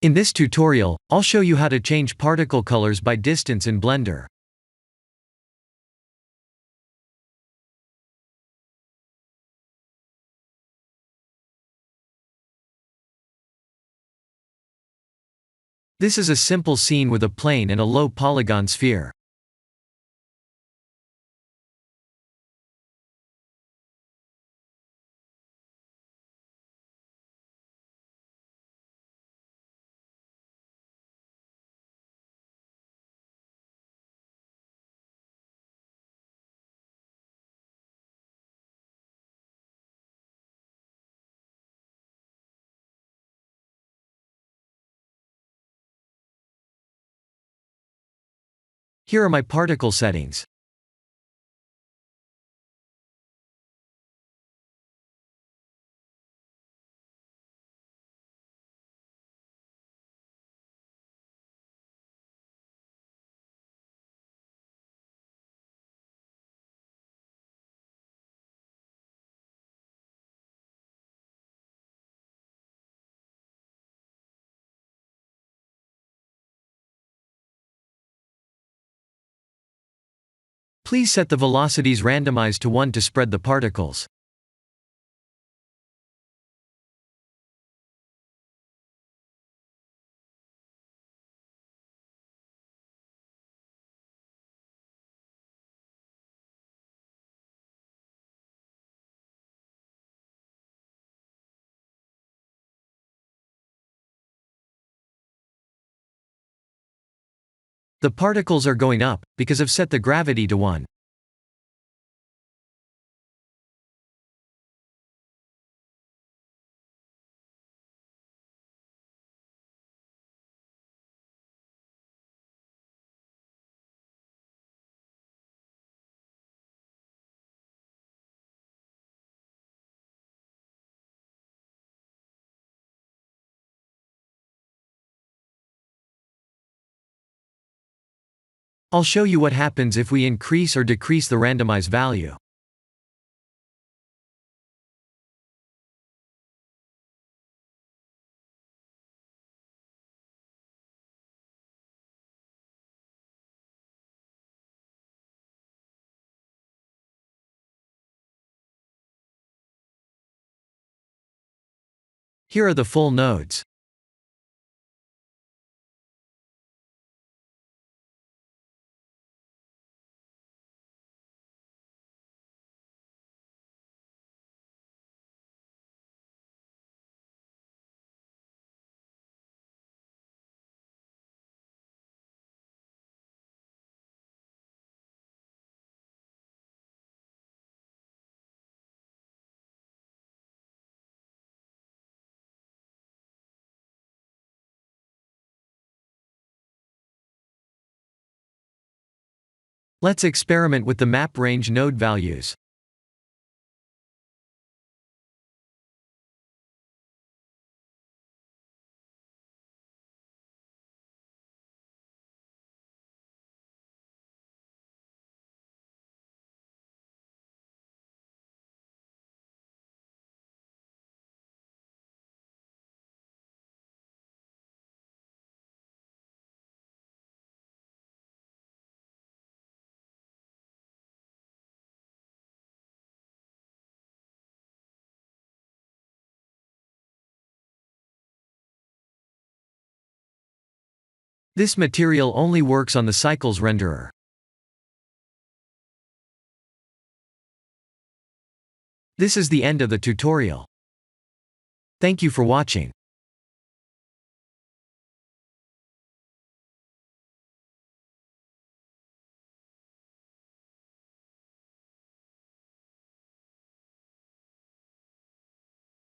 In this tutorial, I'll show you how to change particle colors by distance in Blender. This is a simple scene with a plane and a low polygon sphere. Here are my particle settings. Please set the velocities randomized to 1 to spread the particles. The particles are going up, because I've set the gravity to 1. I'll show you what happens if we increase or decrease the randomized value. Here are the full nodes. Let's experiment with the map range node values. This material only works on the cycles renderer. This is the end of the tutorial. Thank you for watching.